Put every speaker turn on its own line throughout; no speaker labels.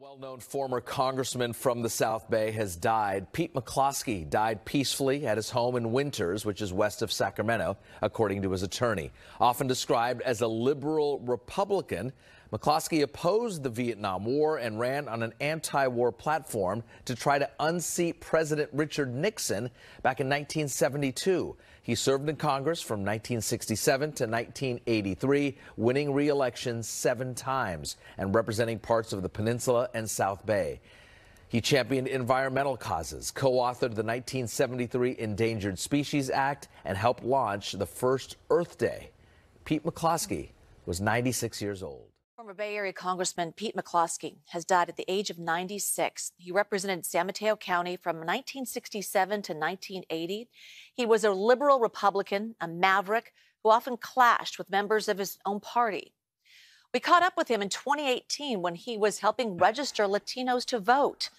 Well-known former congressman from the South Bay has died. Pete McCloskey died peacefully at his home in Winters, which is west of Sacramento, according to his attorney. Often described as a liberal Republican, McCloskey opposed the Vietnam War and ran on an anti-war platform to try to unseat President Richard Nixon back in 1972. He served in Congress from 1967 to 1983, winning re-election 7 times and representing parts of the Peninsula and South Bay. He championed environmental causes, co-authored the 1973 Endangered Species Act, and helped launch the first Earth Day. Pete McCloskey was 96 years old.
Former Bay Area Congressman Pete McCloskey has died at the age of 96. He represented San Mateo County from 1967 to 1980. He was a liberal Republican, a maverick, who often clashed with members of his own party. We caught up with him in 2018 when he was helping register Latinos to vote.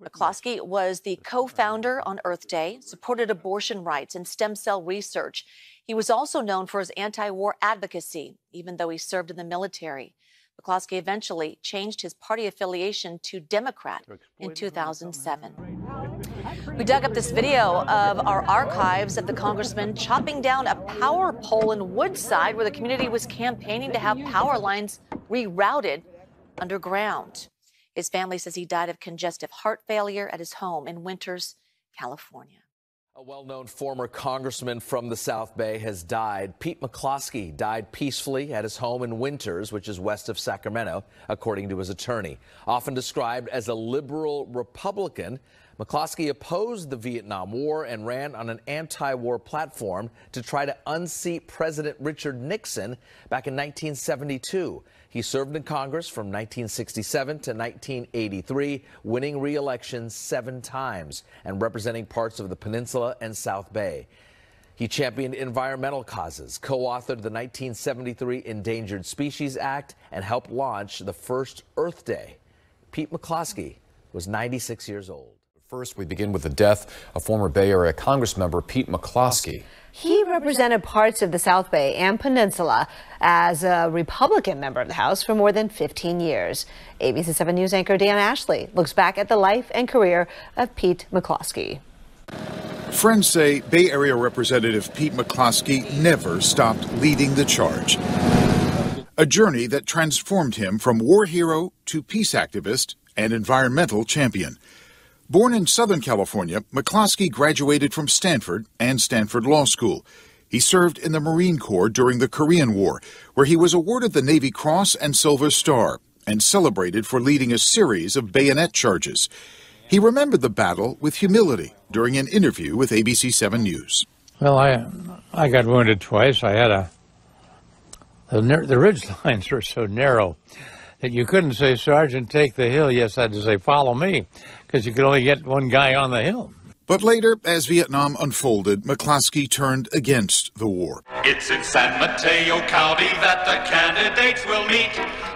McCloskey was the co-founder on Earth Day, supported abortion rights and stem cell research. He was also known for his anti-war advocacy, even though he served in the military. McCloskey eventually changed his party affiliation to Democrat in 2007. We dug up this video of our archives of the congressman chopping down a power pole in Woodside, where the community was campaigning to have power lines rerouted underground. His family says he died of congestive heart failure at his home in Winters, California.
A well-known former congressman from the South Bay has died. Pete McCloskey died peacefully at his home in Winters, which is west of Sacramento, according to his attorney. Often described as a liberal Republican, McCloskey opposed the Vietnam War and ran on an anti-war platform to try to unseat President Richard Nixon back in 1972. He served in Congress from 1967 to 1983, winning re-election 7 times and representing parts of the Peninsula and South Bay. He championed environmental causes, co-authored the 1973 Endangered Species Act, and helped launch the first Earth Day. Pete McCloskey was 96 years old.
First, we begin with the death of former Bay Area Congressmember Pete McCloskey.
He represented parts of the South Bay and Peninsula as a Republican member of the House for more than 15 years. ABC 7 News anchor Dan Ashley looks back at the life and career of Pete McCloskey.
Friends say Bay Area Representative Pete McCloskey never stopped leading the charge. A journey that transformed him from war hero to peace activist and environmental champion. Born in Southern California, McCloskey graduated from Stanford and Stanford Law School. He served in the Marine Corps during the Korean War, where he was awarded the Navy Cross and Silver Star and celebrated for leading a series of bayonet charges. He remembered the battle with humility during an interview with ABC 7 News.
Well, I got wounded twice. I had the ridge lines were so narrow that you couldn't say, "Sergeant, take the hill." Yes, I had to say, "Follow me," because you could only get one guy on the hill.
But later, as Vietnam unfolded, McCloskey turned against the war.
It's in San Mateo County that the candidates will meet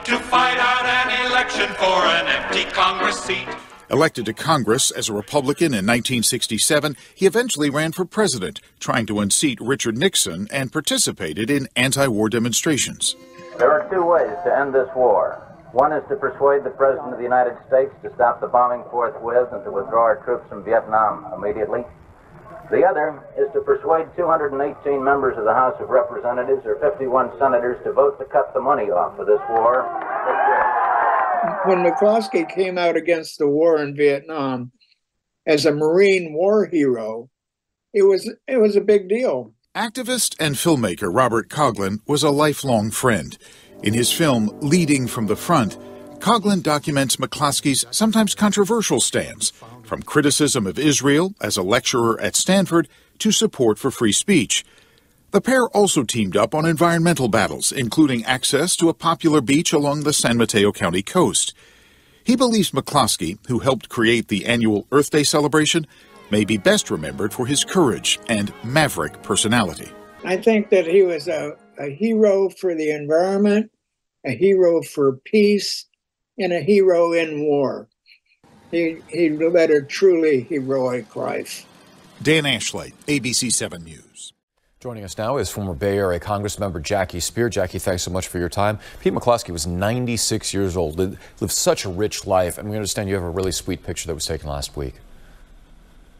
to fight out an election for an empty Congress seat.
Elected to Congress as a Republican in 1967, he eventually ran for president, trying to unseat Richard Nixon, and participated in anti-war demonstrations.
There are 2 ways to end this war. One is to persuade the President of the United States to stop the bombing forthwith and to withdraw our troops from Vietnam immediately. The other is to persuade 218 members of the House of Representatives or 51 senators to vote to cut the money off of this war this year.
When McCloskey came out against the war in Vietnam as a Marine war hero, it was a big deal.
Activist and filmmaker Robert Coughlin was a lifelong friend. In his film Leading from the Front, Coughlin documents McCloskey's sometimes controversial stance, from criticism of Israel as a lecturer at Stanford to support for free speech. The pair also teamed up on environmental battles, including access to a popular beach along the San Mateo County coast. He believes McCloskey, who helped create the annual Earth Day celebration, may be best remembered for his courage and maverick personality.
I think that he was a hero for the environment, a hero for peace, and a hero in war. He led a truly heroic life.
Dan Ashley, ABC 7 News.
Joining us now is former Bay Area Congressmember Jackie Speier. Jackie, thanks so much for your time. Pete McCloskey was 96 years old, lived such a rich life, and we understand you have a really sweet picture that was taken last week.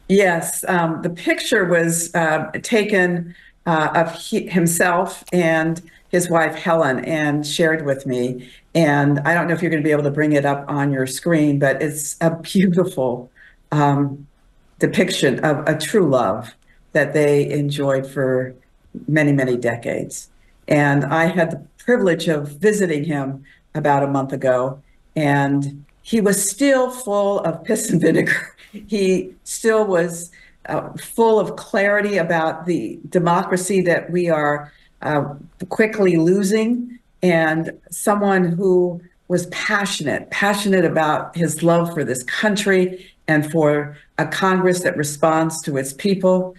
Yes, the picture was taken of himself and his wife Helen and shared with me. And I don't know if you're going to be able to bring it up on your screen, but it's a beautiful depiction of a true love that they enjoyed for many, many decades. And I had the privilege of visiting him about a month ago, and he was still full of piss and vinegar. He still was full of clarity about the democracy that we are quickly losing, and someone who was passionate about his love for this country and for a Congress that responds to its people.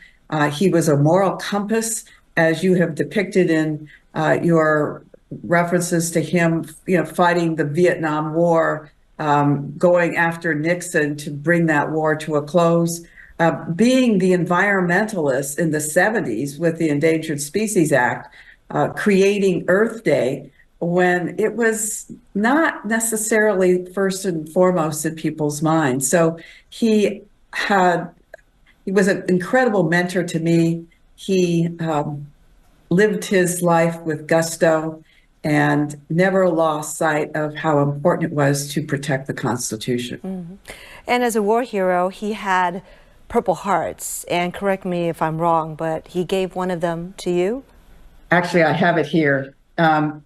He was a moral compass, as you have depicted in your references to him, fighting the Vietnam War, going after Nixon to bring that war to a close, being the environmentalist in the 70s with the Endangered Species Act, creating Earth Day when it was not necessarily first and foremost in people's minds. So he was an incredible mentor to me. He lived his life with gusto and never lost sight of how important it was to protect the Constitution.
Mm-hmm. And as a war hero, he had Purple Hearts. And correct me if I'm wrong, but he gave one of them to you?
Actually, I have it here.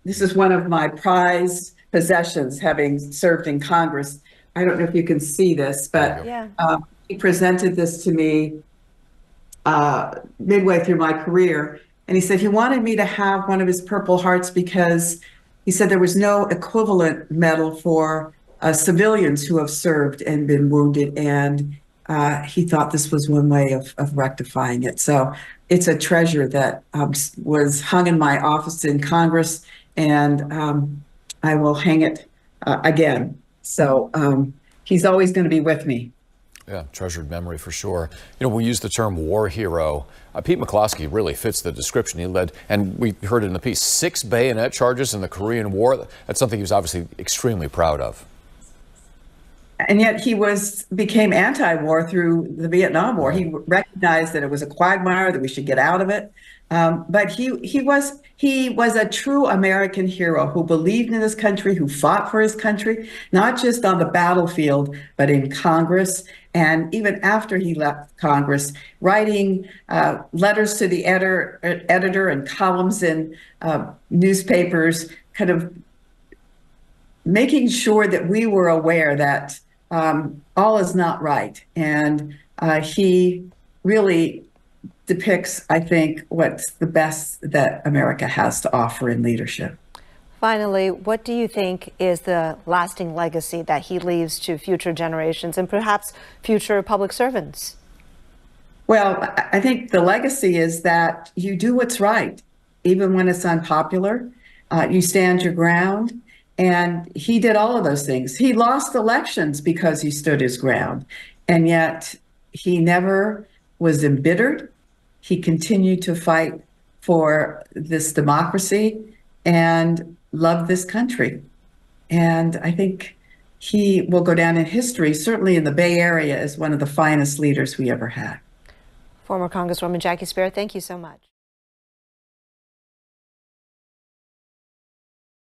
This is one of my prized possessions, having served in Congress. I don't know if you can see this, but
yeah.
He presented this to me midway through my career. And he said he wanted me to have one of his Purple Hearts because he said there was no equivalent medal for civilians who have served and been wounded. And he thought this was one way of rectifying it. So it's a treasure that was hung in my office in Congress, and I will hang it again. So he's always going to be with me.
Yeah, treasured memory for sure. We use the term war hero. Pete McCloskey really fits the description. He led, and we heard it in the piece, 6 bayonet charges in the Korean War. That's something he was obviously extremely proud of.
And yet he became anti-war through the Vietnam War. He recognized that it was a quagmire, that we should get out of it. But he was a true American hero who believed in his country, who fought for his country, not just on the battlefield, but in Congress. And even after he left Congress, writing letters to the editor and columns in newspapers, kind of making sure that we were aware that all is not right. And he really depicts, I think, what's the best that America has to offer in leadership.
Finally, what do you think is the lasting legacy that he leaves to future generations and perhaps future public servants?
Well, I think the legacy is that you do what's right, even when it's unpopular. You stand your ground. And he did all of those things. He lost elections because he stood his ground. And yet he never was embittered. He continued to fight for this democracy and loved this country. And I think he will go down in history, certainly in the Bay Area, as one of the finest leaders we ever had.
Former Congresswoman Jackie Speier, thank you so much.